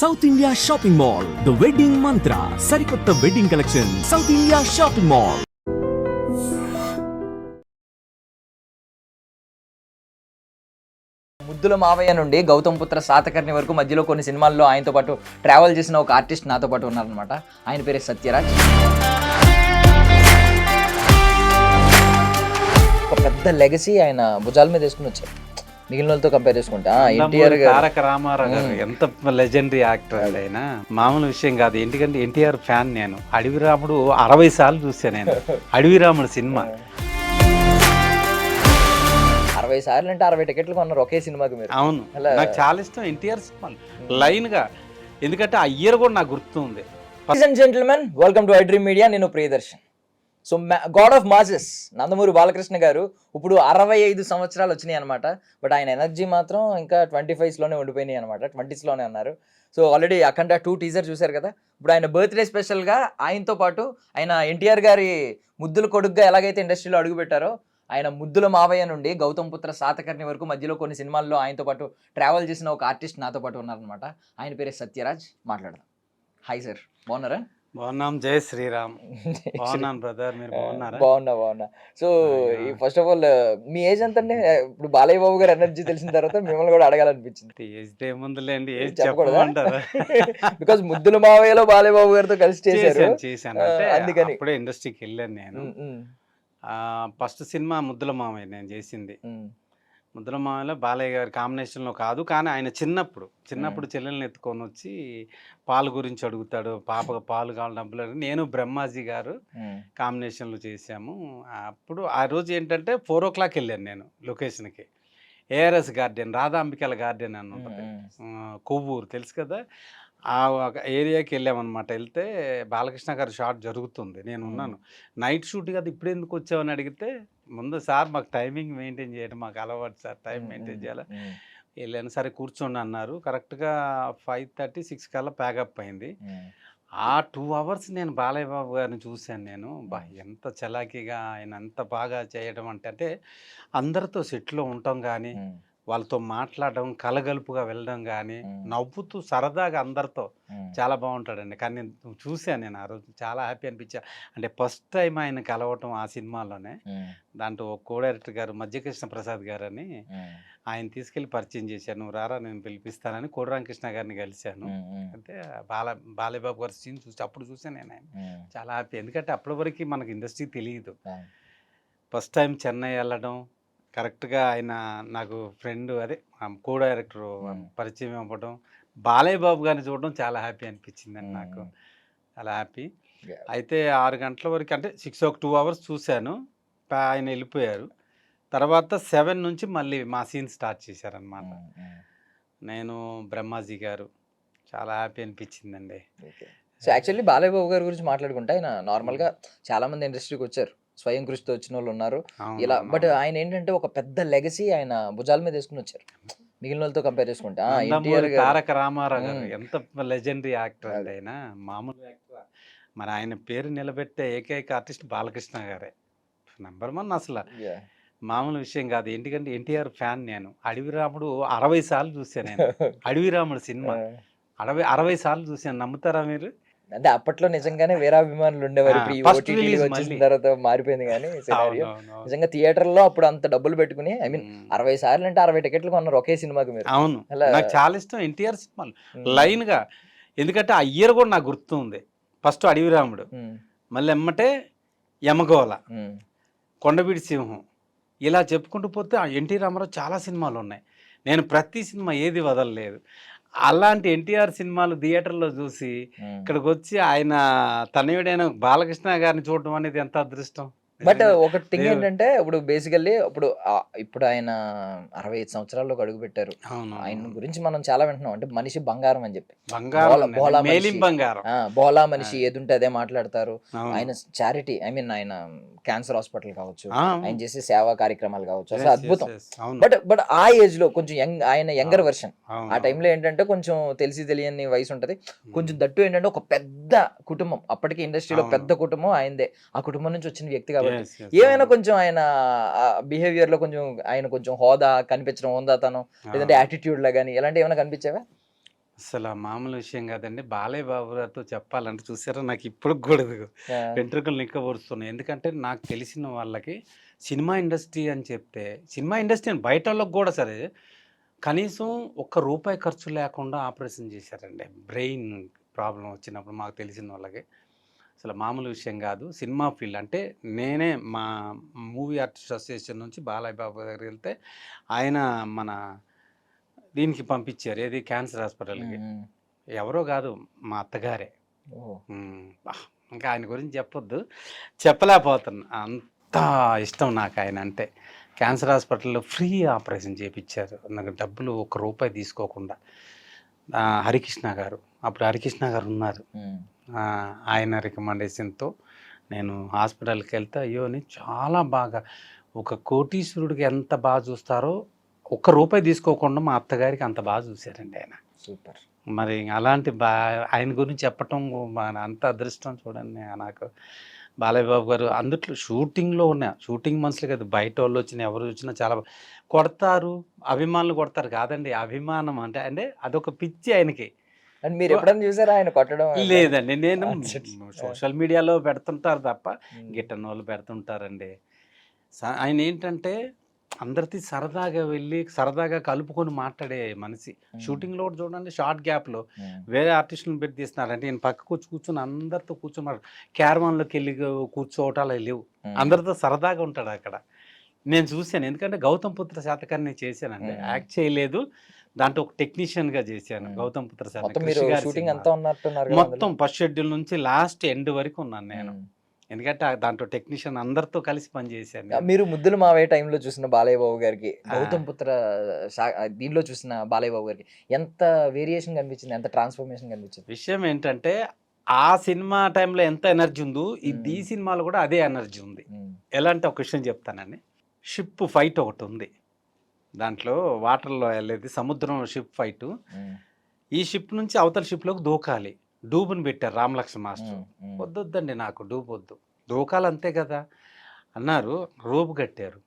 South India shopping mall the wedding మంత్ర సరికొత్త wedding collection south India shopping mall. ముద్దుల మావయ్య నుండి గౌతమ్ పుత్ర సాతకర్ణి వరకు మధ్యలో కొన్ని సినిమాల్లో ఆయనతో పాటు ట్రావెల్ చేసిన ఒక ఆర్టిస్ట్ నాతో పాటు ఉన్నారనమాట. ఆయన పేరే సత్యరాజ్. ఒక పెద్ద లెగసీ ఆయన భుజాల మీద వేసుకుని వచ్చారు మిగిలిన వాళ్ళతో కంపేర్ చేసుకుంటా. ఎన్టీఆర్ తారక రామారావు గారు ఎంత లెజెండరీ యాక్టర్ అండి ఆయన, మామూలు విషయం కాదు. ఎందుకంటే ఎన్టీఆర్ ఫ్యాన్ నేను. అడవి రాముడు 60 సార్లు చూసాను నేను. అడవి రాముడు సినిమా 60 సార్లు అంటే 60 టికెట్లు కొన్నారు ఒకే సినిమాకి మీరు. అవును, నాకు చాలా ఇష్టం ఎన్టీఆర్ సినిమాలు లైన్ గా. ఎందుకంటే ఆ ఇయర్ కూడా నాకు గుర్తుంది. Ladies and gentlemen, welcome to iDream Media. నేను Priyadarshan. So God of masses Nandamuri Balakrishna గారు ఇప్పుడు 65 సంవత్సరాలు వచ్చినాయి అనమాట. బట్ ఆయన ఎనర్జీ మాత్రం ఇంకా 25స్లోనే ఉండిపోయినాయి అనమాట. 20స్లోనే ఉన్నారు. సో ఆల్రెడీ అఖండ 2 టీజర్ చూశారు కదా. ఇప్పుడు ఆయన బర్త్డే స్పెషల్గా ఆయనతో పాటు ఆయన ఎన్టీఆర్ గారి ముద్దుల కొడుకుగా ఎలాగైతే ఇండస్ట్రీలో అడుగుపెట్టారో, ఆయన ముద్దుల మావయ్య నుండి గౌతమ్ పుత్ర సాతకర్ణి వరకు మధ్యలో కొన్ని సినిమాల్లో ఆయనతో పాటు ట్రావెల్ చేసిన ఒక ఆర్టిస్ట్ నాతో పాటు ఉన్నారనమాట. ఆయన పేరే సత్యరాజ్. మాట్లాడదాం. హాయ్ సార్, బాగున్నారా? బాగున్నాం, జై శ్రీరామ్. బాగున్నాను బ్రదర్, మీరు బాగున్నారా? బాగున్నా. So first of all me age ఎంత అండి? ఇప్పుడు బాలయ్య బాబు గారు ఎనర్జీ తెలిసిన తర్వాత మిమ్మల్ని కూడా అడగాలనిపించింది. ఏజ్ ఏముందిలేండి, ఏజ్ చెప్పకూడదా? బికాస్ ముద్దుల మావయ్యలో బాలయ్య బాబు గారితో కలిసి చేశాను. అందుకని ఇప్పుడే ఇండస్ట్రీకి వెళ్ళాను నేను. ఫస్ట్ సినిమా ముద్దుల మామయ్య నేను చేసింది. ముద్దుల మామయ్యలో బాలయ్య గారి కాంబినేషన్లో కాదు, కానీ ఆయన చిన్నప్పుడు చెల్లెల్ని ఎత్తుకొని వచ్చి పాలు గురించి అడుగుతాడు. పాపకు పాలు కావాలి, డబ్బులు. నేను బ్రహ్మాజీ గారు కాంబినేషన్లో చేశాము. అప్పుడు ఆ రోజు ఏంటంటే 4 o'clock వెళ్ళాను నేను లొకేషన్కి. ఏఆర్ఎస్ గార్డెన్, రాధాంబికల గార్డెన్ అని ఉంటుంది, కొవ్వూరు తెలుసు కదా. ఆ ఏరియాకి వెళ్ళామన్నమాట. వెళ్తే బాలకృష్ణ గారి షాట్ జరుగుతుంది, నేను ఉన్నాను. నైట్ షూట్ కదా, ఇప్పుడు ఎందుకు వచ్చామని అడిగితే, ముందు సార్ మాకు టైమింగ్ మెయింటైన్ చేయడం మాకు అలవాటు సార్, టైం మెయింటైన్ చేయాలి. వెళ్ళాను, సరే కూర్చోండి అన్నారు. కరెక్ట్గా 5:30, 6 కల్లా ప్యాకప్ అయింది. ఆ 2 hours నేను బాలయ్య బాబు గారిని చూశాను నేను. ఎంత చలాకీగా ఆయన ఎంత బాగా చేయడం అంటే అందరితో సెట్లో ఉండటం కానీ, వాళ్ళతో మాట్లాడడం, కలగలుపుగా వెళ్ళడం కానీ, నవ్వుతూ సరదాగా అందరితో చాలా బాగుంటాడండి. కానీ నేను చూశాను, నేను ఆ రోజు చాలా హ్యాపీ అనిపించా. అంటే ఫస్ట్ టైం ఆయన కలవటం ఆ సినిమాలోనే. దాంట్లో కో డైరెక్టర్ గారు మధ్యకృష్ణ ప్రసాద్ గారు అని ఆయన తీసుకెళ్ళి పరిచయం చేశాను. నువ్వు రారా నేను పిలిపిస్తానని కోడిరామకృష్ణ గారిని కలిశాను. అంటే బాలయ్యబాబు గారి సీన్ అప్పుడు చూసాను నేను. ఆయన చాలా హ్యాపీ. ఎందుకంటే అప్పటి వరకు మనకి ఇండస్ట్రీ తెలియదు. ఫస్ట్ టైం చెన్నై వెళ్ళడం, కరెక్ట్గా ఆయన నాకు ఫ్రెండ్, అదే కో డైరెక్టర్ పరిచయం అవ్వడం, బాలయ్య బాబు గారిని చూడడం చాలా హ్యాపీ అనిపించిందండి నాకు. చాలా హ్యాపీ. అయితే 6 గంటల వరకు, అంటే 2 hours చూశాను. ఆయన వెళ్ళిపోయారు. తర్వాత 7 నుంచి మళ్ళీ మా సీన్ స్టార్ట్ చేశారనమాట. నేను బ్రహ్మాజీ గారు, చాలా హ్యాపీ అనిపించిందండి. సో యాక్చువల్లీ బాలయ్య బాబు గారి గురించి మాట్లాడుకుంటే, ఆయన నార్మల్గా చాలామంది ఇండస్ట్రీకి వచ్చారు, స్వయం కృషితో వచ్చిన వాళ్ళు ఉన్నారు ఇలా. బట్ ఆయన ఏంటంటే ఒక పెద్ద లెగసీ ఆయన భుజాల మీద వేసుకుని వచ్చారు మిగిలిన వాళ్ళతో కంపేర్ చేసుకుంటా. తారక రామారావు గారు ఎంత లెజెండరీ యాక్టర్ అండి ఆయన, మామూలు యాక్టర్. మరి ఆయన పేరు నిలబెట్టే ఏకైక ఆర్టిస్ట్ బాలకృష్ణ గారే, నెంబర్ 1 అసలు. మామూలు విషయం కాదు. ఎందుకంటే ఎన్టీఆర్ ఫ్యాన్ నేను. అడవి రాముడు 60 సార్లు చూసాను నేను. అడవి రాముడు సినిమా 60 సార్లు చూసాను. నమ్ముతారా మీరు? అంటే అప్పట్లో నిజంగానే వీరాభిమానులు ఉండేవారు. వచ్చిన తర్వాత మారిపోయింది కానీ నిజంగా థియేటర్లో అప్పుడు అంత డబ్బులు పెట్టుకుని, ఐ మీన్ 60 సార్లు అంటే 60 టికెట్లు కొన్నారు ఒకే సినిమాకి మీరు. అవును, నాకు చాలా ఇష్టం ఎన్టీఆర్ సినిమాలు లైన్ గా. ఎందుకంటే ఆ ఇయర్ కూడా నాకు గుర్తుంది. ఫస్ట్ అడవి రాముడు, మళ్ళీ ఎమ్మటే యమగోళ, కొండవీడి సింహం, ఇలా చెప్పుకుంటూ పోతే ఎన్టీ రామారావు చాలా సినిమాలు ఉన్నాయి. నేను ప్రతి సినిమా ఏది వదలలేదు. అలాంటి ఎన్టీఆర్ సినిమాలు థియేటర్లో చూసి ఇక్కడికి వచ్చి ఆయన తనయుడైన బాలకృష్ణ గారిని చూడడం అనేది ఎంత అదృష్టం. బట్ ఒక థింగ్ ఏంటంటే, ఇప్పుడు బేసికల్లీ ఇప్పుడు ఆయన 65 సంవత్సరాల్లోకి అడుగు పెట్టారు. ఆయన గురించి మనం చాలా వింటున్నాం. అంటే మనిషి బంగారం అని చెప్పి, బోలా మనిషి ఏదుంటే అదే మాట్లాడతారు. ఆయన చారిటీ, ఐ మీన్ ఆయన క్యాన్సర్ హాస్పిటల్ కావచ్చు, ఆయన చేసే సేవా కార్యక్రమాలు కావచ్చు, అసలు అద్భుతం. బట్ ఆ ఏజ్ లో కొంచెం ఆయన యంగర్ వర్షన్. ఆ టైంలో ఏంటంటే కొంచెం తెలియని వయసు ఉంటది. కొంచెం దట్టు ఏంటంటే ఒక పెద్ద కుటుంబం, అప్పటికి ఇండస్ట్రీలో పెద్ద కుటుంబం ఆయనదే. ఆ కుటుంబం నుంచి వచ్చిన వ్యక్తి కాబట్టి ఏమైనా కొంచెం ఆయన బిహేవియర్ లో కొంచెం ఆయన కొంచెం హోదా కనిపించడం, హోదాతనం, లేదంటే యాటిట్యూడ్ లా గానీ ఇలాంటి ఏమైనా కనిపించావా? అసలు ఆ మామూలు విషయం కాదండి. బాలయ్య బాబు గారితో చెప్పాలంటే చూసారా నాకు ఇప్పుడు కూడా ఇదిగో ఆ! వెంట్రుకలు నిక్కబొడుస్తున్నాయి. ఎందుకంటే నాకు తెలిసిన వాళ్ళకి సినిమా ఇండస్ట్రీ అని చెప్తే, సినిమా ఇండస్ట్రీ అని బయటోళ్ళకి కూడా సరే, కనీసం ఒక్క రూపాయి ఖర్చు లేకుండా ఆపరేషన్ చేశారండి. బ్రెయిన్ ప్రాబ్లమ్ వచ్చినప్పుడు మాకు తెలిసినోళ్ళకి. అసలు మామూలు విషయం కాదు. సినిమా ఫీల్డ్ అంటే నేనే మా మూవీ ఆర్టిస్ట్ అసోసియేషన్ నుంచి బాలయ్య బాబు దగ్గరికెళ్తే ఆయన మన దీనికి పంపించారు. ఏది క్యాన్సర్ హ్మ్. హాస్పిటల్‌కి. హ్మ్. ఎవరో గాదు మా అత్తగారే. ఓహ్! అబ్బా! ఇంకా ఆయన గురించి చెప్పొద్దు. చెప్పలేకపోతున్నా. అంత ఇష్టం నాకాయనంటే. క్యాన్సర్ హాస్పిటల్‌లో ఫ్రీ ఆపరేషన్ చేపిచ్చారు. నాకు డబ్బులు ఒక్క రూపాయి తీసుకోకుండా. హరికృష్ణ గారు. అప్పుడు హరికృష్ణ గారున్నారు. హ్మ్. ఆయన రికమెండేషన్‌తో నేను హాస్పిటల్‌కెళ్తే అయ్యో! అని చాలా బాగా ఒక కోటీశ్వరుడికి ఎంత చూస్తారో ఒక్క రూపాయి తీసుకోకుండా మా అత్తగారికి అంత చూసారండి ఆయన. సూపర్. మరి అలాంటి ఆయన గురించి చెప్పటం అంత అదృష్టం చూడండి నాకు. బాలయ్య బాబు గారు అందుట్లో షూటింగ్‌లో ఉన్న షూటింగ్ మనుషులు కాదు బయటోళ్ళొచ్చినా ఎవరు వచ్చినా చాలా కొడతారు. అభిమానులు కొడతారు కాదండి. అభిమానం అంటే అదొక పిచ్చి ఆయనకి. అండ్ మీరెప్పుడైనా చూసారా ఆయన కొట్టడం ఎప్పుడైనా? లేదండి. నేను కాన్సర్ట్స్. ఆ! సోషల్ మీడియాలో పెడుతుంటారు తప్ప హ్మ్. గిట్టనోళ్ళు పెడుతుంటారండి. ఆయనేంటంటే అందరితో సరదాగా వెళ్ళి, సరదాగా కలుపుకొని మాట్లాడే మనిషి. హ్మ్. షూటింగ్‌లో కూడా చూడండి షార్ట్ గ్యాప్‌లో హ్మ్. వేరే ఆర్టిస్ట్‌లని పెట్టి తీస్తున్నారంటే ఈయన పక్కకొచ్చి కూర్చొని అందరితో కూర్చొని క్యారవాన్‌లోకెళ్ళి కూర్చోవటాలు లేవు. హ్మ్. అందరితో సరదాగా ఉంటాడక్కడ. నేను చూసాను. ఎందుకంటే 'గౌతమ్ పుత్ర శాతకర్ణి' చేశానండి. హ్మ్. యాక్ట్ చేయలేదు. దాంట్లో ఒక టెక్నీషియన్‌గా చేశాను. హ్మ్. 'గౌతమ్ పుత్ర మొత్తం శాతకర్ణి' మీరు కృషి గారి షూటింగ్ సినిమా. అంతా ఉన్నట్టున్నారు గదా అందులో? మొత్తం ఫస్ట్ షెడ్యూల్ నుంచి లాస్ట్ ఎండ్ వరకు ఉన్నాను నేను. హ్మ్. ఎందుకంటే దాంట్లో టెక్నీషియన్ అందరితో కలిసి పనిచేశాను నేను. మీరు 'ముద్దుల మావయ్య' టైంలో చూసిన బాలయ్య బాబు గారికి, ఆ! 'గౌతమ్ పుత్ర' దీనిలో చూసిన బాలయ్య బాబు గారికి ఎంత వేరియేషన్ కనిపించింది? ఎంత ట్రాన్స్‌ఫర్మేషన్ కనిపించింది? విషయం ఏంటంటే, ఆ సినిమా టైంలో ఎంత ఎనర్జీ ఉందో, ఈ హ్మ్. సినిమాలో కూడా అదే ఎనర్జీ ఉంది. హ్మ్. ఎలా అంటే ఒక విషయం చెప్తానండి. షిప్ ఫైట్ ఒకటుంది. దాంట్లో వాటర్‌లో ఎళ్ళేది సముద్రంలో షిప్ ఫైటు. హ్మ్. ఈ షిప్ నుంచి అవతల షిప్‌లోకి దూకాలి. డూబుని పెట్టారు 'రామలక్ష్మణ' మాస్టరు. హ్మ్. హ్మ్. వద్దొద్దండి నాకు డూబొద్దు. దూకాలంతే కదా! అన్నారు. రోప్ కట్టారు.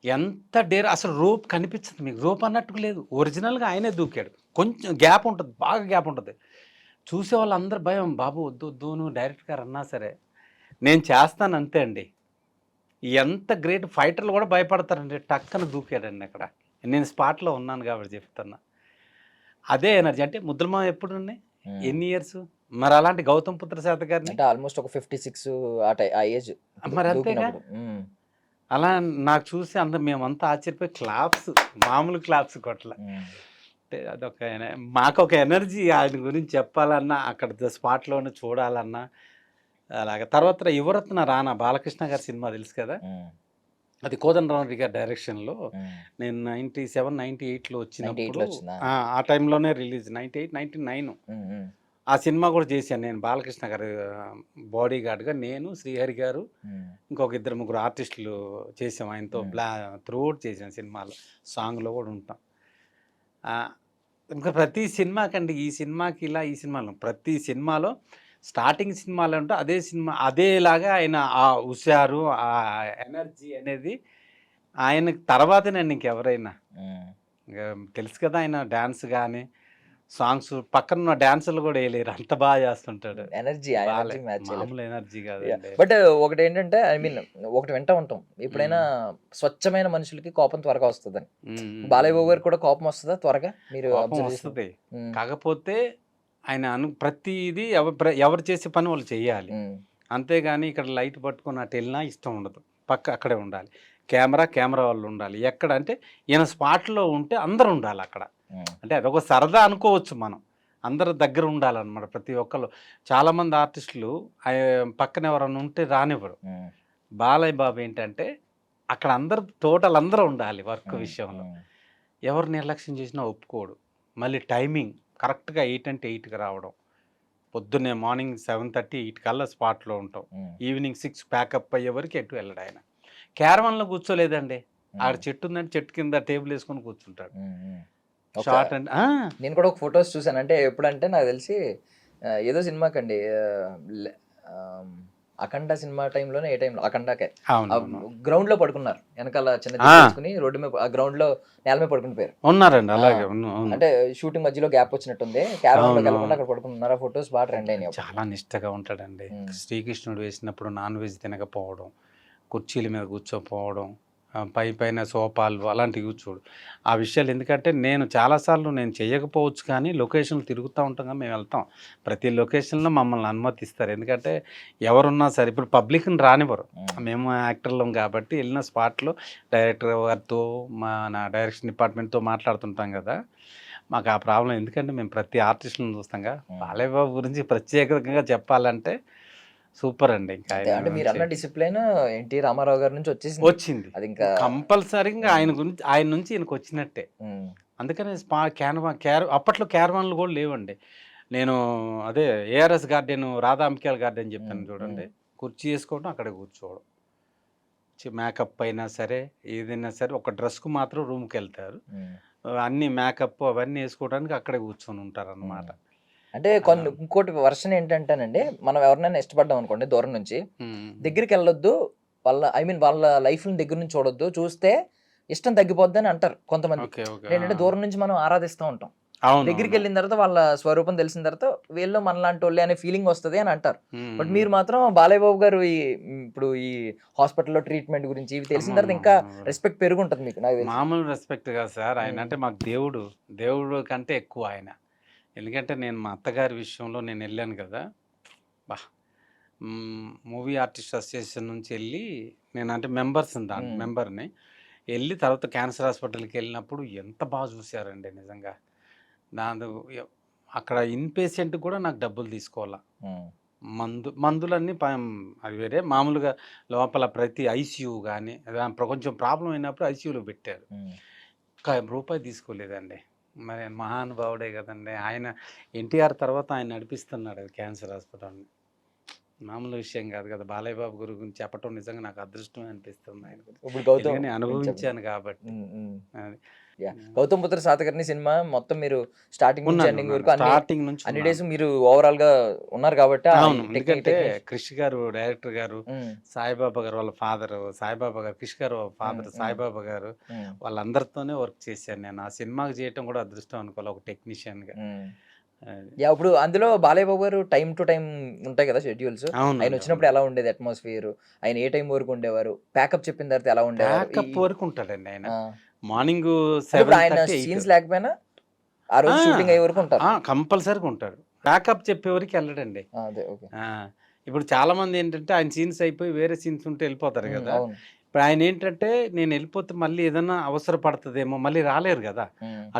ఎంత డేర్ అసలు రోప్ కనిపించదు మీకు. రోప్ అన్నట్టుగా లేదు. ఒరిజినల్‌గా ఆయనే దూకాడు. కొంచెం గ్యాప్ ఉంటది. బాగా గ్యాప్ ఉంటది. చూసేవాళ్ళందరూ భయం. బాబు వద్దు వద్దు నువ్వు డైరెక్టర్ గారు అన్నా సరే. నేను చేస్తాను అంతే అండి. ఎంత గ్రేట్ ఫైటర్లు కూడా భయపడతారండి. టక్కన దూకాడండి అక్కడ. నేను స్పాట్‌లో ఉన్నాను కాబట్టి చెప్తున్నా. అదే ఎనర్జీ అంటే ముద్దుల మామ ఎప్పుడండి? హ్మ్. ఎన్ని ఇయర్స్? మరి అలాంటి 'గౌతమ్ పుత్ర శాతకర్ణి' అంటే ఆల్‌మోస్ట్ ఒక 56 ఆ ఏజ్ మరి అంతేగా. దూకినప్పుడు. హ్మ్. అలా నాకు చూసి మేమంతా ఆశ్చర్యపోయి క్లాప్స్ మామూలు క్లాప్స్ కొట్టల. హ్మ్. అంటే అదొక మాకొక ఎనర్జీ ఆయన గురించి చెప్పాలన్నా, అక్కడ స్పాట్‌లోనే చూడాలన్నా అలాగా. తర్వాత 'యువరత్న రానా' బాలకృష్ణ గారి సినిమా తెలుసు కదా! హ్మ్. అది కోదండరామరెడ్డి గారి డైరెక్షన్‌లో హ్మ్. నేను 97, 98లో వచ్చినప్పుడు 98లో వచ్చిందా? ఆ టైంలోనే రిలీజ్ 98, 99 హ్మ్. హ్మ్. ఆ సినిమా కూడా చేశాను నేను. బాలకృష్ణ గారు బాడీ గార్డ్‌గా నేను, శ్రీహరి గారు, హ్మ్. ఇంకొక ఇద్దరు ముగ్గురు ఆర్టిస్టులు చేసాం ఆయనతో. హ్మ్. త్రూఅవుట్ చేశాను సినిమాలో. సాంగ్‌లో కూడా ఉంటాం. ఆహ్, ఇంకా ప్రతి సినిమాకండి ఈ సినిమాకి ఇలా, ఈ సినిమాలో ప్రతి సినిమాలో స్టార్టింగ్ సినిమాలో ఉంటే అదే సినిమా అదేలాగా ఆయన ఆ హుషారు, ఆ ఎనర్జీ అనేది ఆయనకి తర్వాతేనండి ఇంకెవరైనా. హ్మ్. ఇంక తెలుసు కదా! ఆయన డాన్స్ గాని, సాంగ్స్ పక్కనున్న డాన్సర్లు కూడా ఎయలేరు. అంత చేస్తుంటాడు. ఆ ఎనర్జీ బాలే. మ్యాచ్ చేయలేరు. మామూలు ఎనర్జీ యాహ్! కాదండి. బట్ ఒకటేంటంటే ఐ మీన్ ఒకటి వింటా ఉంటాం. ఎప్పుడైనా హ్మ్. స్వచ్ఛమైన మనుషులకి కోపం త్వరగా వస్తదని. హ్మ్. హ్మ్. బాలయ్య బాబు హ్మ్. గారికి కూడా కోపం వస్తదా త్వరగా? మీరు కోపం అబ్జర్వ్ చేసినప్పుడు? వస్తది. హ్మ్. కాకపోతే ఆయన ప్రతీది ఎవరు చేసే పని వాళ్ళు చెయ్యాలి. హ్మ్. అంతేగాని ఇక్కడ లైట్ పట్టుకొని అటెళ్ళినా ఇష్టం ఉండదు. అక్కడే ఉండాలి. కెమెరా వాళ్ళుండాలి. ఎక్కడంటే ఈయన స్పాట్‌లో ఉంటే అందరూ ఉండాలక్కడ. హ్మ్. అంటే అదొక సరదా అనుకోవచ్చు మనం. అందరూ దగ్గర ఉండాలనమాట ప్రతి ఒక్కళ్ళు. చాలామంది ఆర్టిస్టులు పక్కన ఎవరైనా ఉంటే రానివ్వరు. హ్మ్. బాలయ్య బాబు ఏంటంటే అక్కడ టోటల్ అందరూ ఉండాలి వర్క్ హ్మ్. విషయంలో. హ్మ్. ఎవరు నిర్లక్ష్యం చేసినా ఒప్పుకోడు. మళ్ళీ టైమింగ్ కరెక్ట్‌గా 8 అంటే 8కి రావడం. పొద్దున్నే మార్నింగ్ 7:30, 8 కల్లా స్పాట్‌లో ఉంటాం. హ్మ్. ఈవినింగ్ 6 ప్యాకప్ అయ్యే వరకు ఎటు వెళ్ళడాయన. క్యారవాన్‌లో కూర్చోలేదండి. ఆడ హ్మ్. చెట్టు ఉందంటే చెట్టు కింద టేబుల్ ఏసుకొని కూర్చుంటాడు. హ్మ్. హ్మ్. ఒక షార్ట్ అండ్ ఆ! నేను కూడా ఒక ఫోటోస్ చూసాను. అంటే ఎప్పుడంటే నాకు తెలిసి ఏదో సినిమాకండి. లె ఆహ్, అఖండ సినిమా టైంలోనే ఏ టైంలో అఖండాకే అవును గ్రౌండ్ లో పడుకున్నారు, వెనకాల చిన్న తీసుకుని రోడ్డు మీద ఆ గ్రౌండ్ లో నేల మీద పడుకుని పోయారు. ఉన్నారండి అలాగే అవును. అంటే షూటింగ్ మధ్యలో గ్యాప్ వచ్చినట్టుంది, క్యారవాన్ లోకి వెళ్ళకుండా అక్కడ పడుకున్నారు. ఆ ఫొటోస్ బాగా ట్రెండ్ అయినాయి. చాలా నిష్టగా ఉంటాడండి. శ్రీకృష్ణుడు వేసినప్పుడు నాన్ వెజ్ తినకపోవడం, కుర్చీల మీద కూర్చోపోవడం, పైన సోఫాలు అలాంటివి కూర్చోడు. ఆ విషయాలు ఎందుకంటే నేను చాలాసార్లు నేను చేయకపోవచ్చు కానీ లొకేషన్లు తిరుగుతూ ఉంటాం కానీ మేము వెళ్తాం. ప్రతి లొకేషన్లో మమ్మల్ని అనుమతిస్తారు. ఎందుకంటే ఎవరున్నా సరే ఇప్పుడు పబ్లిక్ని రానివ్వరు. మేము యాక్టర్లం కాబట్టి వెళ్ళిన స్పాట్లో డైరెక్టర్ గారితో మన డైరెక్షన్ డిపార్ట్మెంట్తో మాట్లాడుతుంటాం కదా, మాకు ఆ ప్రాబ్లం. ఎందుకంటే మేము ప్రతి ఆర్టిస్టులను చూస్తాంగా. బాలయ్యబాబు గురించి ప్రత్యేకంగా చెప్పాలంటే సూపర్ అండి. ఇంకా అంటే మీరు అన్న డిసిప్లిన్ ఎన్టీ రామారావు గారి నుంచి వచ్చింది అది ఇంకా కంపల్సరీగా ఆయన నుంచి ఈయనకు వచ్చినట్టే. అందుకని అప్పట్లో క్యారవాన్లు కూడా లేవండి. నేను అదే ఏఆర్ఎస్ గార్డెన్, రాధా అంబికాల గార్డెన్ చెప్పాను చూడండి, కుర్చీ వేసుకోవడం అక్కడే కూర్చోవడం, మేకప్ అయినా సరే ఏదైనా సరే ఒక డ్రెస్కు మాత్రం రూమ్కి వెళ్తారు, అన్ని మేకప్ అవన్నీ వేసుకోవడానికి అక్కడే కూర్చొని ఉంటారు అన్నమాట. అంటే ఇంకోటి వర్షన్ ఏంటంటేనండి, మనం ఎవరినైనా ఇష్టపడ్డాం అనుకోండి దూరం నుంచి, దగ్గరికి వెళ్ళొద్దు, వాళ్ళ లైఫ్ దగ్గర నుంచి చూడొద్దు, చూస్తే ఇష్టం తగ్గిపోద్ది అని అంటారు కొంతమంది. ఏంటంటే దూరం నుంచి మనం ఆరాధిస్తూ ఉంటాం, దగ్గరికి వెళ్ళిన తర్వాత వాళ్ళ స్వరూపం తెలిసిన తర్వాత వీళ్ళు మనలాంటి వాళ్ళే అనే ఫీలింగ్ వస్తుంది అని అంటారు. బట్ మీరు మాత్రం బాలయ్య బాబు గారు ఇప్పుడు ఈ హాస్పిటల్లో ట్రీట్మెంట్ గురించి ఇవి తెలిసిన తర్వాత ఇంకా రెస్పెక్ట్ పెరుగుంటది మీకు. నాకు మామూలు రెస్పెక్ట్ కాదు సార్, ఆయన అంటే మాకు దేవుడు కంటే ఎక్కువ ఆయన. ఎందుకంటే నేను మా అత్తగారి విషయంలో నేను వెళ్ళాను కదా, మూవీ ఆర్టిస్ట్ అసోసియేషన్ నుంచి వెళ్ళి నేను అంటే మెంబర్ని వెళ్ళి తర్వాత క్యాన్సర్ హాస్పిటల్కి వెళ్ళినప్పుడు ఎంత బాగా చూశారండి నిజంగా. అక్కడ ఇన్ పేషెంట్ కూడా నాకు డబ్బులు తీసుకోవాలా, మందులన్నీ అవి వేరే, మామూలుగా లోపల ప్రతి ఐసీయూ కానీ కొంచెం ప్రాబ్లం అయినప్పుడు ఐసీయూలో పెట్టారు, రూపాయి తీసుకోలేదండి. మరి మహానుభావుడే కదండి ఆయన. ఎన్టీఆర్ తర్వాత ఆయన నడిపిస్తున్నాడు క్యాన్సర్ హాస్పిటల్ని, మామూలు విషయం కాదు కదా. బాలయ్య బాబు గురించి చెప్పడం నిజంగా నాకు అదృష్టమే అనిపిస్తుంది ఆయన గురించి, అనుభవించాను కాబట్టి. గౌతమ్ పుత్ర శాతకర్ణి సినిమా మొత్తం మీరు స్టార్టింగ్ నుంచి ఎండింగ్ వరకు అన్ని డేస్ మీరు ఓవరాల్ గా ఉన్నారు కాబట్టి. ఎందుకంటే క్రిష్ గారు డైరెక్టర్ గారు, సాయిబాబా గారు వాళ్ళ ఫాదర్, సాయిబాబా గారు క్రిష్ గారు ఫాదర్ సాయిబాబా గారు, వాళ్ళందరితోనే వర్క్ చేశాను నేను. ఆ సినిమాకి చేయటం కూడా అదృష్టం అనుకోవాలి ఒక టెక్నీషియన్ గా. ఇప్పుడు అందులో బాలయ్య బాబు గారు టైం టు టైం ఉంటాయి కదా షెడ్యూల్స్, ఆయన వచ్చినప్పుడు ఎలా ఉండేది అట్మాస్ఫియర్, ఆయన ఏ టైం వరకు ఉండేవారు, ప్యాకప్ చెప్పిన తర్వాత ఎలా ఉండేవారు వరకు ఉంటాడండి ఆయన. మార్నింగ్ ఆయన సీన్స్ లేకపోయినా ఆ రోజు షూటింగ్ అయ్యే వరకు ఉంటారు, కంపల్సరీగా ఉంటాడు. బ్యాకప్ చెప్పేవరకు వెళ్ళడండి. ఇప్పుడు చాలా మంది ఏంటంటే ఆయన సీన్స్ అయిపోయి వేరే సీన్స్ ఉంటే వెళ్ళిపోతారు కదా. ఇప్పుడు ఆయన ఏంటంటే నేను వెళ్ళిపోతే మళ్ళీ ఏదైనా అవసరపడుతుందేమో మళ్ళీ రాలేరు కదా,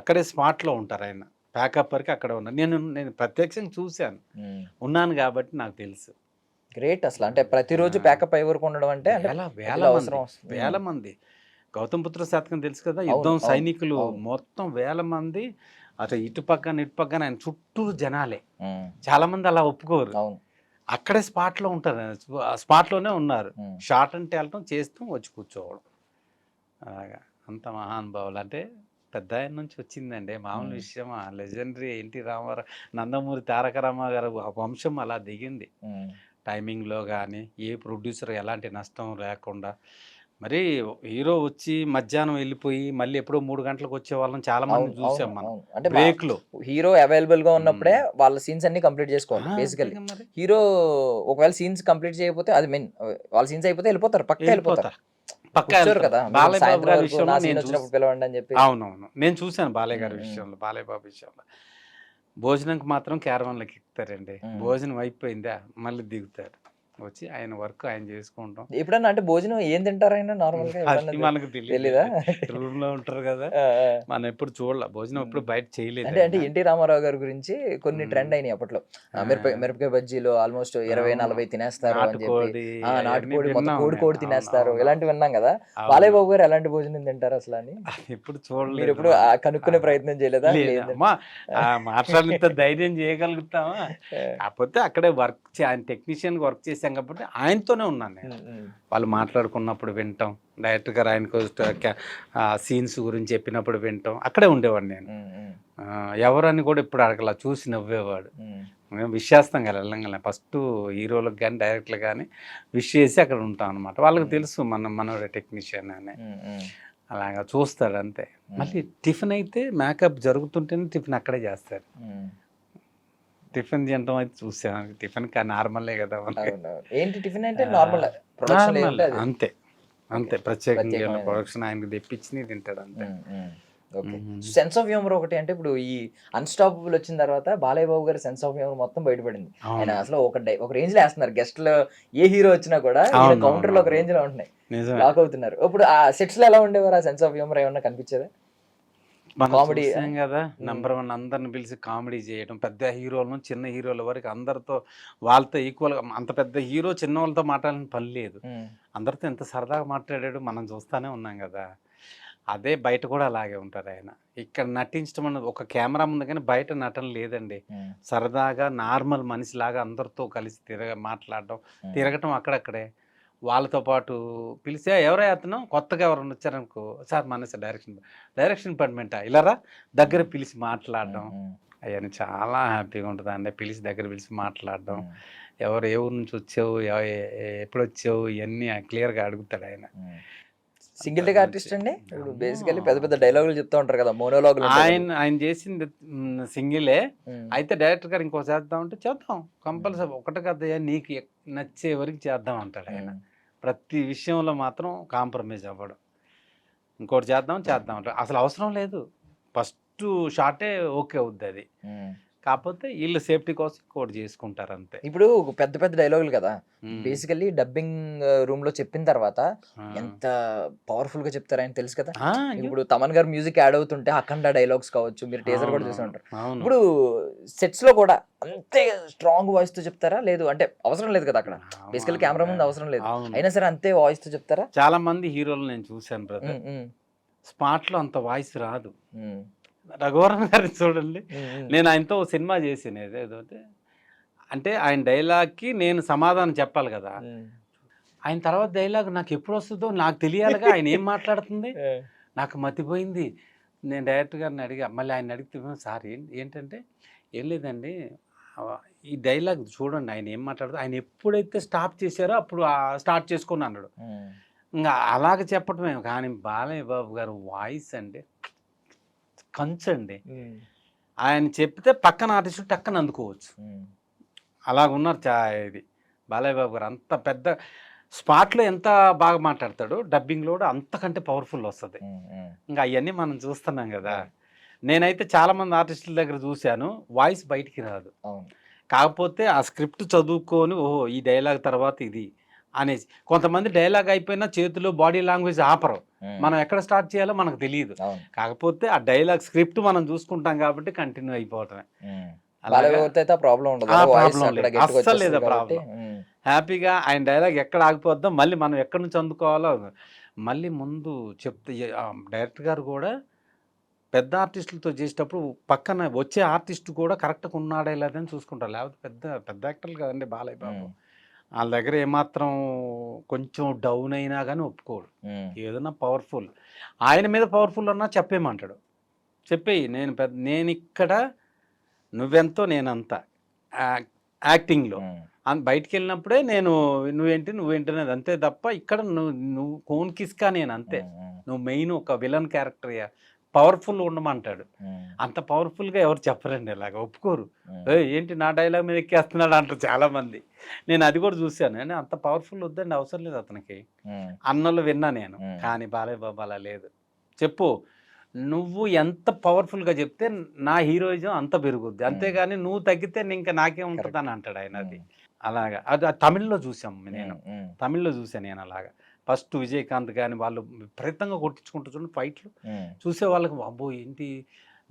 అక్కడే స్పాట్లో ఉంటారు ఆయన. ప్యాకప్ వరకు అక్కడ ఉన్నాను నేను ప్రత్యక్షంగా చూశాను, ఉన్నాను కాబట్టి నాకు తెలుసు. గ్రేట్ అసలు. అంటే ప్రతిరోజు ప్యాకప్ అయ్యే వరకు ఉండడం అంటే వేల మంది. గౌతమ్ పుత్ర శాతకర్ణి తెలుసు కదా, యుద్ధం సైనికులు మొత్తం వేల మంది, అటు ఇటు పక్కన ఆయన చుట్టూ జనాలే. చాలా మంది అలా ఒప్పుకోరు, అక్కడే స్పాట్లో ఉంటారు, స్పాట్లోనే ఉన్నారు. షార్ట్ అంటే వెళ్ళటం చేస్తూ వచ్చి కూర్చోవడం, అలాగా. అంత మహానుభావులు అంటే పెద్ద ఆయన నుంచి వచ్చిందండి, మామూలు విషయమా. లెజెండరీ ఎన్టీ రామారావు, నందమూరి తారక రామారావు వంశం అలా దిగింది. టైమింగ్లో కానీ ఏ ప్రొడ్యూసర్ ఎలాంటి నష్టం లేకుండా. మరి హీరో వచ్చి మధ్యాహ్నం వెళ్ళిపోయి మళ్ళీ ఎప్పుడో 3 గంటలకు వచ్చే వాళ్ళని చాలా మంది చూసాం మనం. అంటే బ్రేక్ లో హీరో అవైలబుల్ గా ఉన్నప్పుడే వాళ్ళ సీన్స్ అన్ని కంప్లీట్ చేసుకోవాలి బేసికల్లీ. హీరో ఒకవేళ సీన్స్ కంప్లీట్ చేయకపోతే అది మెయిన్, వాళ్ళ సీన్స్ అయిపోతే వెళ్ళిపోతారు, పక్క వెళ్ళిపోతారు కదా. అవునవును, నేను చూశాను బాలయ్య గారి విషయంలో, బాలయ్య బాబు విషయంలో. భోజనంకి మాత్రం క్యారవాన్లోకి ఎక్కుతారండి, భోజనం అయిపోయిందా మళ్ళీ దిగుతారు, వచ్చి ఆయన వర్క్ ఆయన చేసుకుంటాం. ఎప్పుడన్నా అంటే భోజనం ఏం తింటారు ఆయన నార్మల్ గా? మనకు తెలీదా, రూమ్ లో ఉంటారు కదా, మనం ఎప్పుడు చూడాల, భోజనం ఎప్పుడు బయట చేయలేదు. అంటే ఎన్టీ రామారావు గారి గురించి కొన్ని ట్రెండ్ అయినాయి అప్పట్లో, మిరపకాయ బజ్జీలు ఆల్మోస్ట్ 20-40 తినేస్తారు అని చెప్పి, నాటుకోడి మొత్తం కోడి తినేస్తారు, ఇలాంటివి విన్నాం కదా. బాలయ్య బాబు గారు ఎలాంటి భోజనం తింటారు అసలు అని ఎప్పుడు చూడలేదు. మీరు ఎప్పుడు కనుక్కునే ప్రయత్నం చేయలేదా? మాట్లాడినంత ధైర్యం చేయగలుగుతామా, కాకపోతే అక్కడే వర్క్ ఆయన టెక్నీషియన్ వర్క్ చేసాం కాబట్టి ఆయనతోనే ఉన్నాను నేను. వాళ్ళు మాట్లాడుకున్నప్పుడు వింటాం, డైరెక్టర్ గారు ఆయనకు సీన్స్ గురించి చెప్పినప్పుడు వింటాం, అక్కడే ఉండేవాడు నేను. ఎవరని కూడా ఇప్పుడు అడగల, చూసి నవ్వేవాడు. మేము విష్ చేస్తాం కదా వెళ్ళంగానే, ఫస్ట్ హీరోలకు కానీ డైరెక్టర్లు కానీ విష్ చేసి అక్కడ ఉంటాం అనమాట. వాళ్ళకి తెలుసు మనోడే టెక్నీషియన్ అని, అలాగా చూస్తాడు అంతే. మళ్ళీ టిఫిన్ అయితే మేకప్ జరుగుతుంటేనే టిఫిన్ అక్కడే చేస్తారు. టిఫిన్ తినడం అయితే చూసాను, టిఫిన్ నార్మలే కదా ఏంటి టిఫిన్ అంటే నార్మల్ అంతే అంతే, ప్రత్యేకంగా ప్రొడక్షన్ ఆయనకి తెప్పించి తింటాడు అంతే. సెన్స్ ఆఫ్ హ్యూమర్ ఒకటి అంటే ఇప్పుడు ఈ అన్స్టాపబుల్ వచ్చిన తర్వాత బాలయ్య బాబు గారి సెన్స్ ఆఫ్ హ్యూమర్ మొత్తం బయటపడింది. ఆయన అసలు ఒక రేంజ్ లో వేస్తున్నారు, గెస్ట్ లో ఏ హీరో వచ్చినా కూడా కౌంటర్ లో ఒక రేంజ్ లో ఉంటున్నాయి, లాక్ అవుతున్నారు. ఇప్పుడు ఆ సెట్స్ లో ఎలా ఉండేవారు, ఆ సెన్స్ ఆఫ్ హ్యూమర్ ఏమన్నా కనిపించేదా? కామెడీ కదా, నెంబర్ 1 అందరిని పిలిచి కామెడీ చేయడం, పెద్ద హీరోలను చిన్న హీరోల వరకు అందరితో వాళ్ళతో ఈక్వల్గా. అంత పెద్ద హీరో చిన్న వాళ్ళతో మాట్లాడిన పని లేదు, అందరితో ఎంత సరదాగా మాట్లాడాడు మనం చూస్తూనే ఉన్నాం కదా. అదే బయట కూడా అలాగే ఉంటారు ఆయన. ఇక్కడ నటించడం అన్నది ఒక కెమెరా ముందు కానీ బయట నటన లేదండి. సరదాగా నార్మల్ మనిషిలాగా అందరితో కలిసి మాట్లాడడం, తిరగటం అక్కడక్కడే. వాళ్ళతో పాటు పిలిచే ఎవరై అతను కొత్తగా ఎవరైనా వచ్చారనుకో, సార్ మన డైరెక్షన్ డిపార్ట్మెంటా ఇలారా, దగ్గర పిలిచి మాట్లాడడం, అవన్నీ చాలా హ్యాపీగా ఉంటుందండి. పిలిచి దగ్గర పిలిచి మాట్లాడడం, ఎవరు ఏ ఊరు నుంచి వచ్చావు, ఎప్పుడు వచ్చావు, ఇవన్నీ క్లియర్గా అడుగుతాడు ఆయన. సింగిల్ టేక్ ఆర్టిస్ట్ అండి. ఇప్పుడు బేసికల్లీ పెద్ద పెద్ద డైలాగులు చెప్తూ ఉంటారు కదా, మోనోలాగులు. ఆయన చేసింది సింగిలే. అయితే డైరెక్టర్ గారు ఇంకో చేద్దాం అంటే చేద్దాం కంపల్సరీ, ఒకటి కదా నీకు నచ్చే వరకు చేద్దాం అంటాడు ఆయన. ప్రతి విషయంలో మాత్రం కాంప్రమైజ్ అవ్వడం, ఇంకోటి చేద్దాం అంటాడు. అసలు అవసరం లేదు, ఫస్ట్ షాటే ఓకే అవుద్ది అది. కాకపోతే వీళ్ళు సేఫ్టీ కోసం ఇంకోటి చేసుకుంటారు అంతే. ఇప్పుడు పెద్ద పెద్ద డైలాగులు కదా, బేసికల్లీ డబ్బింగ్ రూమ్ లో చెప్పిన తర్వాత ఎంత పవర్ఫుల్ గా చెప్తారు ఆయన తెలుసు కదా. ఇప్పుడు తమన్ గారు మ్యూజిక్ యాడ్ అవుతుంటే అఖండ డైలాగ్స్ కావచ్చు, మీరు టీజర్ కూడా చూసి ఉంటారు. ఇప్పుడు సెట్స్ లో కూడా అంతే స్ట్రాంగ్ వాయిస్ తో చెప్తారా, లేదు అంటే అవసరం లేదు కదా అక్కడ, బేసికల్ కెమెరా ముందు అవసరం లేదు, అయినా సరే అంతే వాయిస్ తో చెప్తారా? చాలా మంది హీరోలు నేను చూశాను బ్రదర్, స్పాట్ లో అంత వాయిస్ రాదు. రఘువరన్ గారిని చూడండి, నేను ఆయనతో సినిమా చేసాను ఏదో, అంటే ఆయన డైలాగ్కి నేను సమాధానం చెప్పాలి కదా, ఆయన తర్వాత డైలాగ్ నాకు ఎప్పుడు వస్తుందో నాకు తెలియాలిగా, ఆయన ఏం మాట్లాడుతుంది నాకు మతిపోయింది. నేను డైరెక్టర్ గారిని అడిగా, మళ్ళీ ఆయన అడిగితే సార్ ఏంటంటే ఏం లేదండి ఈ డైలాగ్ చూడండి ఆయన ఏం మాట్లాడుతూ, ఆయన ఎప్పుడైతే స్టాప్ చేశారో అప్పుడు స్టార్ట్ చేసుకుని అన్నాడు. ఇంకా అలాగ చెప్పటమే. కానీ బాలయ్య బాబు గారు వాయిస్ అంటే కంచండి, ఆయన చెప్తే పక్కన ఆర్టిస్టు టక్కన అందుకోవచ్చు, అలాగున్నారు. ఇది బాలయ్య బాబు గారు అంత పెద్ద స్పాట్లో ఎంత బాగా మాట్లాడతాడు, డబ్బింగ్లో కూడా అంతకంటే పవర్ఫుల్ వస్తుంది. ఇంకా అవన్నీ మనం చూస్తున్నాం కదా. నేనైతే చాలామంది ఆర్టిస్టుల దగ్గర చూశాను, వాయిస్ బయటికి రాదు, కాకపోతే ఆ స్క్రిప్ట్ చదువుకొని ఓహో ఈ డైలాగ్ తర్వాత ఇది అనేసి. కొంతమంది డైలాగ్ అయిపోయినా చేతులు బాడీ లాంగ్వేజ్ ఆపరు, మనం ఎక్కడ స్టార్ట్ చేయాలో మనకు తెలియదు, కాకపోతే ఆ డైలాగ్ స్క్రిప్ట్ మనం చూసుకుంటాం కాబట్టి కంటిన్యూ అయిపోవటమే. అస్సలు లేదా ప్రాబ్లం, హ్యాపీగా ఆయన డైలాగ్ ఎక్కడ ఆగిపోద్దాం, మళ్ళీ మనం ఎక్కడి నుంచి అందుకోవాలో మళ్ళీ ముందు చెప్తే. డైరెక్టర్ గారు కూడా పెద్ద ఆర్టిస్టులతో చేసేటప్పుడు పక్కన వచ్చే ఆర్టిస్ట్ కూడా కరెక్ట్గా ఉన్నాడా లేదని చూసుకుంటారు, లేకపోతే పెద్ద పెద్ద యాక్టర్లు కదండి బాలయ్య బాబు, వాళ్ళ దగ్గర ఏమాత్రం కొంచెం డౌన్ అయినా కానీ ఒప్పుకోడు. ఏదైనా పవర్ఫుల్, ఆయన మీద పవర్ఫుల్ అన్నా చెప్పేయమంటాడు, చెప్పేయి నేను ఇక్కడ నువ్వెంతో నేనంతా యాక్టింగ్లో బయటికి వెళ్ళినప్పుడే నువ్వేంటి అనేది అంతే తప్ప ఇక్కడ నువ్వు కోన్ కిస్కా నేను అంతే, నువ్వు మెయిన్ ఒక విలన్ క్యారెక్టర్ పవర్ఫుల్ ఉండమంటాడు. అంత పవర్ఫుల్గా ఎవరు చెప్పరండి, ఇలాగ ఒప్పుకోరు. ఏంటి నా డైలాగ్ మీద ఎక్కేస్తున్నాడు అంటారు చాలా మంది. నేను అది కూడా చూశాను, అంటే అంత పవర్ఫుల్ వద్దండి, అవసరం లేదు అతనికి అన్నలు విన్నా నేను. కానీ బాలయ్య బాబు అలా లేదు, చెప్పు నువ్వు ఎంత పవర్ఫుల్గా చెప్తే నా హీరోయిజం అంత పెరుగుద్ది, అంతేగాని నువ్వు తగ్గితే ఇంకా నాకేం ఉంటుంది అని అంటాడు ఆయన. అది అలాగా, అది తమిళ్లో చూసాం, తమిళ్లో చూసాను నేను అలాగా. ఫస్ట్ విజయకాంత్ కానీ వాళ్ళు విపరీతంగా కొట్టించుకుంటూ చూడండి ఫైట్లు, చూసే వాళ్ళకి అబ్బో ఏంటి,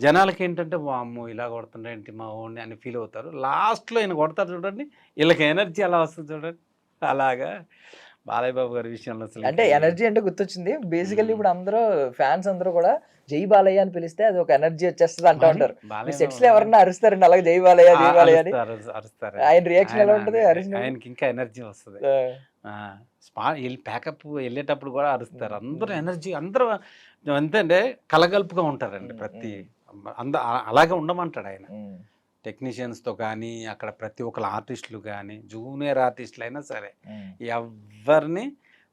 జనాలకి ఏంటంటే అమ్మో ఇలా కొడుతుండే ఏంటి మా ఓన్ని అని ఫీల్ అవుతారు. లాస్ట్లో ఆయన కొడతారు చూడండి, వీళ్ళకి ఎనర్జీ అలా వస్తుంది చూడండి. అలాగా బాలయ్య బాబు గారి విషయంలో అసలు అంటే ఎనర్జీ అంటే గుర్తొచ్చింది. బేసికల్లీ ఇప్పుడు అందరూ ఫ్యాన్స్ అందరూ కూడా జై బాలయ్య అని పిలిస్తే అది ఒక ఎనర్జీ వచ్చేస్తది అంటూ ఉంటారు. మీ సెట్స్ లో ఎవరన్నా అరుస్తారండి అలాగే జై బాలయ్య జై బాలయ్య అని? అరుస్తారు. ఆయన రియాక్షన్ ఎలా ఉంటది అరిచినప్పుడు? ఆయనకి ఇంకా ఎనర్జీ వస్తుంది. ప్యాకప్ వెళ్ళేటప్పుడు కూడా అరుస్తారు. అందరూ ఎనర్జీ, అందరూ ఎంతంటే కలగలుపుగా ఉంటారండి. ప్రతి అలాగే ఉండమంటాడు ఆయన. టెక్నీషియన్స్తో కానీ అక్కడ ప్రతి ఒక్కరు ఆర్టిస్టులు కానీ జూనియర్ ఆర్టిస్టులు అయినా సరే ఎవరిని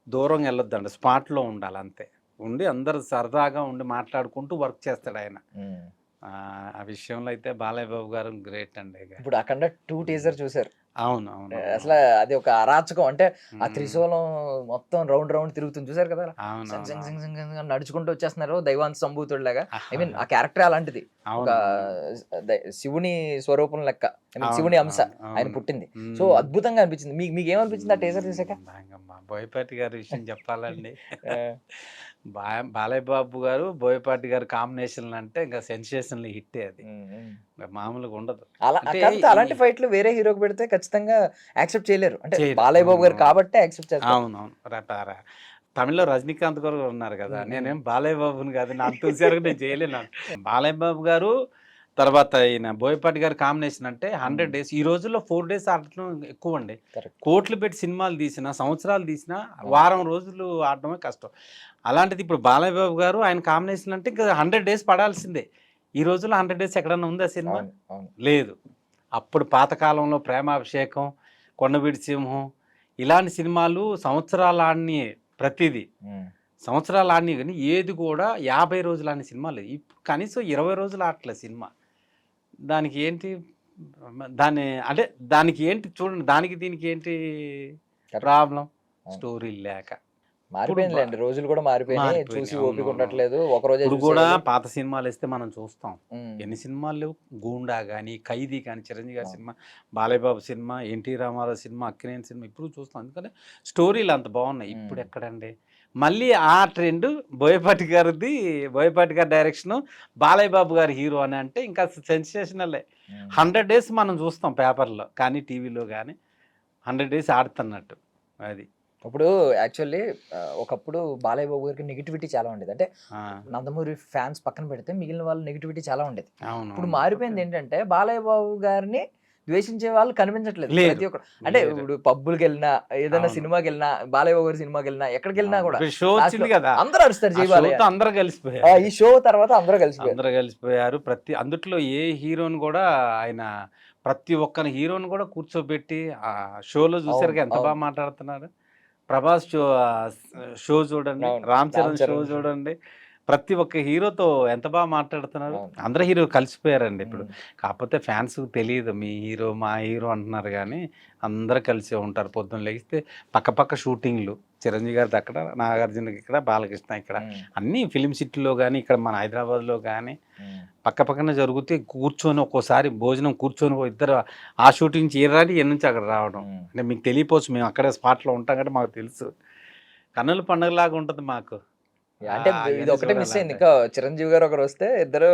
దూరం వెళ్ళొద్దండి, స్పాట్లో ఉండాలి అంతే. ఉండి అందరు సరదాగా ఉండి మాట్లాడుకుంటూ వర్క్ చేస్తాడు ఆయన. ఆ విషయంలో అయితే బాలయ్య బాబు గారు గ్రేట్ అండి. ఇప్పుడు అక్కడ 2 టీజర్ చూసారు. అవును అవును. అసలు అది ఒక అరాచకం. అంటే ఆ త్రిశూలం మొత్తం రౌండ్ రౌండ్ తిరుగుతుంది చూసారు కదా, నడుచుకుంటూ వచ్చేస్తున్నారు దైవాంశ సంభూతుడిలాగా. ఐ మీన్ ఆ క్యారెక్టర్ అలాంటిది, ఒక శివుని స్వరూపం లెక్క, శివుని అంశ ఆయన పుట్టింది. సో అద్భుతంగా అనిపించింది. మీకు ఏమనిపించింది ఆ టీజర్ చూసాక? బోయపాటి గారి విషయం చెప్పాలండి. బాలయ్య బాబు గారు బోయపాటి గారు కాంబినేషన్ అంటే ఇంకా సెన్సేషన్ హిట్టే, అది మామూలుగా ఉండదు. అలాంటి ఫైట్లు వేరే హీరోకి పెడితే ఖచ్చితంగా యాక్సెప్ట్ చేయలేరు. అంటే బాలయ్య బాబు గారు కాబట్టి యాక్సెప్ట్ చేస్తారు. అవునవును. తమిళ్లో రజనీకాంత్ గారు ఉన్నారు కదా, నేనేం బాలయ్య బాబుని కాదు, నా అంతసేపు నేను చేయలేను. బాలయ్య బాబు గారు తర్వాత ఈయన బోయపాటి గారి కాంబినేషన్ అంటే 100 days. ఈ రోజుల్లో 4 days ఆడటం ఎక్కువ అండి. కోట్లు పెట్టి సినిమాలు తీసినా, సంవత్సరాలు తీసినా వారం రోజులు ఆడటమే కష్టం. అలాంటిది ఇప్పుడు బాలయ్య బాబు గారు ఆయన కాంబినేషన్ అంటే ఇంకా 100 days పడాల్సిందే. ఈ రోజుల్లో 100 days ఎక్కడన్నా ఉందా సినిమా? లేదు. అప్పుడు పాతకాలంలో ప్రేమాభిషేకం, కొండవీడి సింహం ఇలాంటి సినిమాలు సంవత్సరాలు ఆడిని, ప్రతిదీ సంవత్సరాలు ఆడిని, కానీ ఏది కూడా 50 రోజులు ఆడిన సినిమా లేదు. ఇప్పుడు కనీసం 20 రోజులు ఆడట్లేదు సినిమా. దానికి ఏంటి అంటే దానికి ఏంటి చూడండి, దానికి దీనికి ఏంటి ప్రాబ్లం? స్టోరీ లేక. మారిపోయిందండి, రోజులు కూడా మారిపోయినాయి. చూసి ఓపిక ఉండట్లేదు. ఒక రోజు ఇప్పుడు కూడా పాత సినిమాలు వేస్తే మనం చూస్తాం. ఎన్ని సినిమాలు లేవు? గూండా కానీ, ఖైదీ కానీ, చిరంజీవి గారి cinema, Balayya Babu cinema, NT Rama Rao cinema, Akkineni cinema ఇప్పుడు చూస్తాం. ఎందుకంటే స్టోరీలు అంత బాగున్నాయి. ఇప్పుడు ఎక్కడండి? మళ్ళీ ఆ ట్రెండ్ బోయపాటి గారిది, బోయపాటి గారి డైరెక్షను, బాలయ్య బాబు గారి హీరో అని అంటే ఇంకా సెన్సేషనలే. 100 days మనం చూస్తాం పేపర్లో కానీ, టీవీలో కానీ 100 days ఆడుతున్నట్టు. అది ఇప్పుడు యాక్చువల్లీ ఒకప్పుడు బాలయ్య బాబు గారికి నెగిటివిటీ చాలా ఉండేది. అంటే నందమూరి ఫ్యాన్స్ పక్కన పెడితే మిగిలిన వాళ్ళు నెగిటివిటీ చాలా ఉండేది. ఇప్పుడు మారిపోయింది ఏంటంటే బాలయ్య బాబు గారిని ద్వేషించే వాళ్ళు కనిపించట్లేదు ప్రతి ఒక్కరు. అంటే ఇప్పుడు పబ్బులకి వెళ్ళినా, ఏదైనా సినిమాకి వెళ్ళినా, బాలయ్య బాబు గారి సినిమాకి వెళ్ళినా, ఎక్కడికి వెళ్ళినా కూడా అందరూ అరుస్తారు జై బాలయ్య. అందరూ కలిసిపోయారు. ఈ షో తర్వాత అందరూ కలిసిపోయారు. ప్రతి అందుట్లో ఏ హీరోని కూడా ఆయన ప్రతి ఒక్క హీరోని కూడా కూర్చోబెట్టి ఆ షోలో చూసారుగా ఎంత బాగా మాట్లాడుతున్నారు. ప్రభాస్ షో చూడండి, రామ్ చరణ్ షో చూడండి, ప్రతి ఒక్క హీరోతో ఎంత బాగా మాట్లాడుతున్నారు. అందరు హీరో కలిసిపోయారండి ఇప్పుడు. కాకపోతే ఫ్యాన్స్ తెలియదు మీ హీరో మా హీరో అంటున్నారు, కానీ అందరు కలిసి ఉంటారు. పొద్దున్న లేస్తే పక్క పక్క షూటింగ్లు, చిరంజీవి గారిది అక్కడ, నాగార్జునకి ఇక్కడ, బాలకృష్ణ ఇక్కడ, అన్నీ ఫిలిం సిటీలో కానీ ఇక్కడ మన హైదరాబాద్లో కానీ పక్క పక్కన జరుగుతే కూర్చొని ఒక్కోసారి భోజనం కూర్చొని ఇద్దరు ఆ షూటింగ్ నుంచి ఏరాడి ఎన్ని నుంచి అక్కడ రావడం. అంటే మీకు తెలియపోవచ్చు, మేము అక్కడే స్పాట్లో ఉంటాం కాబట్టి మాకు తెలుసు. కన్నుల పండుగలాగా ఉంటుంది మాకు. అంటే ఇది ఒకటే మిస్ అయింది. ఇంకా చిరంజీవి గారు ఒకరు వస్తే ఇద్దరు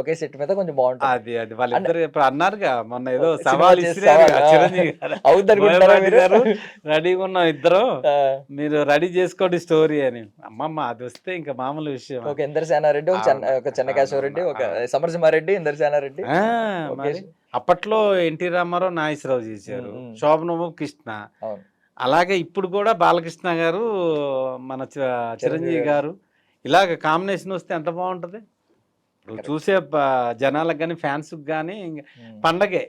ఒకే సెట్ మీద కొంచెం బాగుంటుంది. అది వాళ్ళిద్దరు ఇప్పుడు అన్నారుగా మొన్న ఏదో సవాల్ చిరంజీవి గారు రెడీగా ఉన్నాం ఇద్దరు, మీరు రెడీ చేసుకోండి స్టోరీ అని. అమ్మమ్మ అది వస్తే ఇంకా మామూలు విషయం. ఒక ఇంద్రసేనారెడ్డి, ఒక చెన్నకేశ్వరరెడ్డి, ఒక సమరసింహారెడ్డి, ఇంద్రసేనారెడ్డి. అప్పట్లో ఎన్టీ రామారావు, నాగేశ్వరరావు చేశారు, శోభనబాబు, కృష్ణ. అలాగే ఇప్పుడు కూడా బాలకృష్ణ గారు, మన చిరంజీవి గారు, ఇలాగ కాంబినేషన్ వస్తే ఎంత బాగుంటుంది. ఇప్పుడు చూసే జనాలకు కానీ ఫ్యాన్స్కి కానీ పండగే.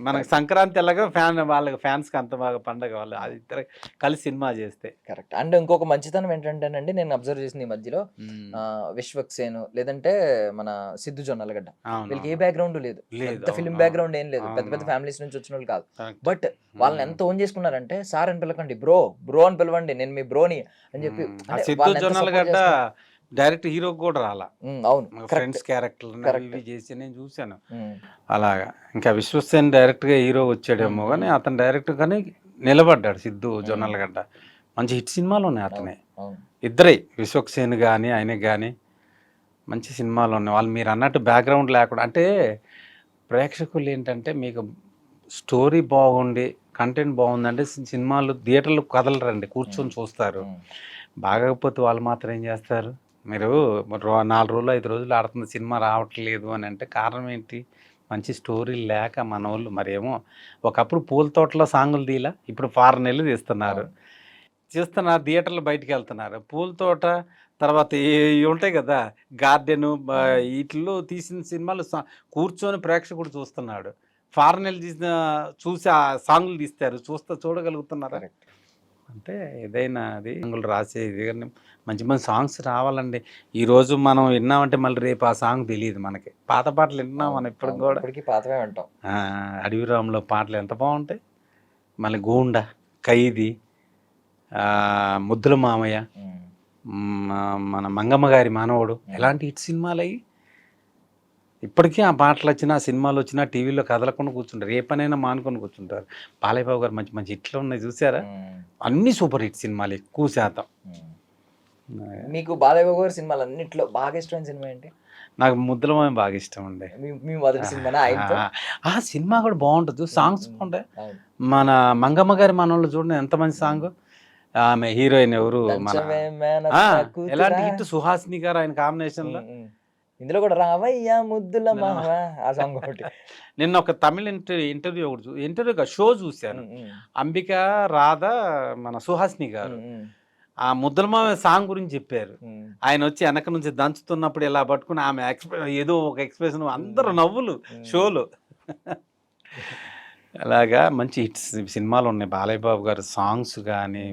మనకి సంక్రాంతి ఎలాగో వాళ్ళకి ఫ్యాన్స్కి అంత బాగా పండగ. వాళ్ళు అది ఇద్దరు కలిసి సినిమా చేస్తే కరెక్ట్. అండ్ ఇంకొక మంచితనం ఏంటంటేనండి, నేను అబ్జర్వ్ చేసిన ఈ మధ్యలో విశ్వక్సేన్ లేదంటే మన సిద్ధు జొన్నలగడ్డ, వీళ్ళకి ఏ బ్యాక్గ్రౌండ్ లేదు, పెద్ద ఫిల్మ్ బ్యాక్గ్రౌండ్ ఏం లేదు, పెద్ద పెద్ద ఫ్యామిలీస్ నుంచి వచ్చిన వాళ్ళు కాదు. బట్ వాళ్ళని ఎంత ఓన్ చేసుకున్నారంటే, సార్ అని పిలకండి, బ్రో అని పిలవండి, నేను మీ బ్రోని అని చెప్పి. సిద్ధు జొన్నలగడ్డ డైరెక్ట్ హీరో కూడా రాలా. అవును, ఫ్రెండ్స్ క్యారెక్టర్ చేసి నేను చూశాను అలాగా. ఇంకా విశ్వసేన్ డైరెక్ట్ గా హీరో వచ్చాడేమో కానీ అతను డైరెక్ట్ గానీ నిలబడ్డాడు. సిద్ధు జొన్నలగడ్డ మంచి హిట్ సినిమాలు ఉన్నాయి అతనే. ఇద్దరే, విశ్వసేన్ కానీ ఆయనకి కానీ మంచి సినిమాలు ఉన్నాయి. వాళ్ళు మీరు అన్నట్టు బ్యాక్గ్రౌండ్ లేకుండా, అంటే ప్రేక్షకులు ఏంటంటే మీకు స్టోరీ బాగుండి కంటెంట్ బాగుందంటే సినిమాలు థియేటర్లు కదలరండి, కూర్చొని చూస్తారు. బాగకపోతే వాళ్ళు మాత్రం ఏం చేస్తారు, మీరు 4 రోజులు 5 రోజులు ఆడుతున్న సినిమా రావట్లేదు అని అంటే కారణం ఏంటి? మంచి స్టోరీ లేక మన వాళ్ళు మరేమో. ఒకప్పుడు పూల తోటలో సాంగులు తీలా, ఇప్పుడు ఫారెన్ వెళ్ళి తీస్తున్నారు, థియేటర్లు బయటికి వెళ్తున్నారు. పూల తోట తర్వాత ఇవి ఉంటాయి కదా, గార్డెను, వీటిల్లో తీసిన సినిమాలు కూర్చొని ప్రేక్షకుడు చూస్తున్నాడు. ఫారెన్ వెళ్ళి చూసి ఆ సాంగులు తీస్తారు, చూడగలుగుతున్నారా? అంటే ఏదైనా అది సాంగులు రాసేది కానీ మంచి మంచి సాంగ్స్ రావాలండి. ఈరోజు మనం విన్నామంటే మళ్ళీ రేపు ఆ సాంగ్ తెలియదు మనకి. పాత పాటలు విన్నాం మనం ఇప్పటికి కూడా, పాతవే వింటాం. అడవిరాములో పాటలు ఎంత బాగుంటాయి. మళ్ళీ గూండా, ఖైదీ, ముద్దుల మామయ్య, మన మంగమ్మ గారి మానవుడు, ఎలాంటి హిట్ సినిమాలు అయ్యి ఇప్పటికీ ఆ పాటలు వచ్చినా సినిమాలు వచ్చినా టీవీలో కదలకుండా కూర్చుంటారు, ఏ పనైనా మానుకొని కూర్చుంటారు. బాలయ్య బాబు గారు మంచి మంచి హిట్లు ఉన్నాయి చూసారా, అన్ని సూపర్ హిట్ సినిమాలు ఎక్కువ శాతం. మీకు బాలయ్య బాబు గారి సినిమాలు అన్నింటిలో బాగా ఇష్టమైన సినిమా ఏంటి? నాకు ముద్దుల మామయ్య బాగా ఇష్టం అండి. మీ మొదటి సినిమా ఆ సినిమా కూడా బాగుంటుంది, సాంగ్స్ బాగుంటాయి. మన మంగమ్మ గారి మనోళ్ళు చూడండి ఎంత మంచి సాంగ్. ఆమె హీరోయిన్ ఎవరు, ఎలాంటి హిట్, సుహాసిని గారు ఆయన కాంబినేషన్ లో. ఇందులో కూడా రావయ్య ముద్దుల మామ ఆ సాంగ్ ఒకటి. నిన్న ఒక తమిళ ఇంటర్వ్యూ షో చూశాను. అంబిక, రాధ, మన సుహాసిని గారు ఆ ముద్దుల మామ సాంగ్ గురించి చెప్పారు. ఆయన వచ్చి వెనక నుంచి దంచుతున్నప్పుడు ఇలా పట్టుకుని ఆమె ఏదో ఒక ఎక్స్ప్రెషన్, అందరూ నవ్వులు షోలో. అలాగా మంచి హిట్స్ సినిమాలు ఉన్నాయి. బాలయ్య బాబు గారు సాంగ్స్ కానీ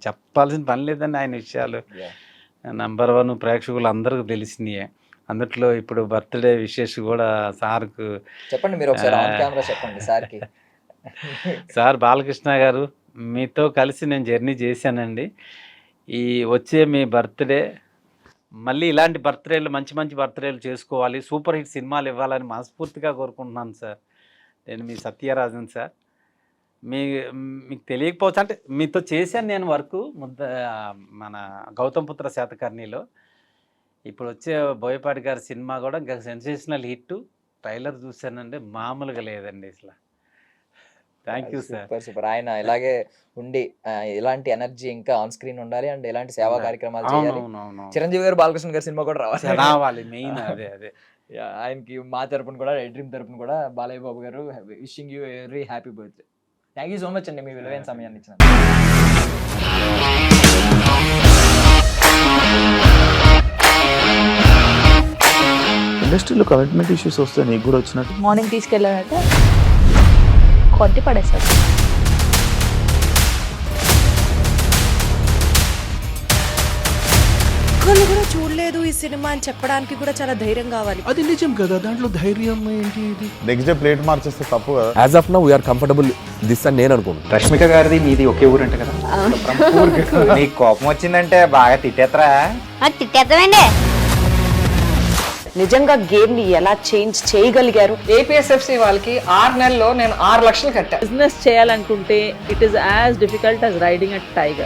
చెప్పాల్సిన పని లేదండి ఆయన విషయాలు. #1 ప్రేక్షకులు అందరికీ తెలిసినాయే. అందుట్లో ఇప్పుడు బర్త్డే విషెస్ కూడా సార్కు చెప్పండి, మీరు ఒకసారి ఆన్ కెమెరా చెప్పండి సార్కి. సార్ బాలకృష్ణ గారు, మీతో కలిసి నేను జర్నీ చేశానండి. ఈ వచ్చే మీ బర్త్డే మళ్ళీ ఇలాంటి బర్త్డేలు, మంచి మంచి బర్త్డేలు చేసుకోవాలి, సూపర్ హిట్ సినిమాలు ఇవ్వాలని మనస్ఫూర్తిగా కోరుకుంటున్నాను సార్. నేను మీ సత్యరాజన్ సార్. మీకు తెలియకపోవచ్చు అంటే మీతో చేశాను నేను వర్క్ మన గౌతమ్ పుత్ర శాతకర్ణిలో. ఇప్పుడు వచ్చే బోయపాటి గారి సినిమా కూడా ఇంకా సెన్సేషనల్ హిట్. ట్రైలర్ చూశానండి, మామూలుగా లేదండి అసలు. Thank you sir. సూపర్. ఆయన ఇలాగే ఉండి ఇలాంటి ఎనర్జీ ఇంకా ఆన్ స్క్రీన్ ఉండాలి అండ్ ఇలాంటి సేవా కార్యక్రమాలు చేయాలి. చిరంజీవి గారు, బాలకృష్ణ గారి సినిమా కూడా రావాలి మెయిన్ అదే. ఆయనకి మా తరపున కూడా, డ్రీమ్ తరపున కూడా బాలయ్య బాబు గారు wishing you very happy birthday. Thank you so much అండి, మీ విలువైన సమయాన్ని ఇచ్చిన. ఇండస్ట్రీలో కమిట్మెంట్ ఇష్యూస్ వస్తే నీకు కూడా వచ్చినట్టు? మార్నింగ్ తీసుకెళ్ళాలంటే కొట్టి పడేస్తారు. ఒక్కళ్ళు కూడా చూడలేదు ఈ సినిమా అని చెప్పడానికి కూడా చాలా ధైర్యం కావాలి. అది నిజం కదా, దాంట్లో ధైర్యం ఏంటి? ఇది నెక్స్ట్ డే ప్లేట్ మార్చేస్తే తప్పు కదా. As of now we are comfortable this అని నేను అనుకుంటున్నాను. రష్మిక గారిది మీది ఒకే ఊరంట కదా? నీకు కోపం వచ్చిందంటే బాగా తిట్టేత్తరా? తిట్టేద్దామండి. నిజంగా గేమ్ ని ఎలా చేంజ్ చేయగలిగారు? ఏపీఎస్ఎఫ్సి వాళ్ళకి 6 నెలల్లో నేను 6 లక్షలు కట్టా. బిజినెస్ చేయాలనుకుంటే it is as difficult as riding a tiger.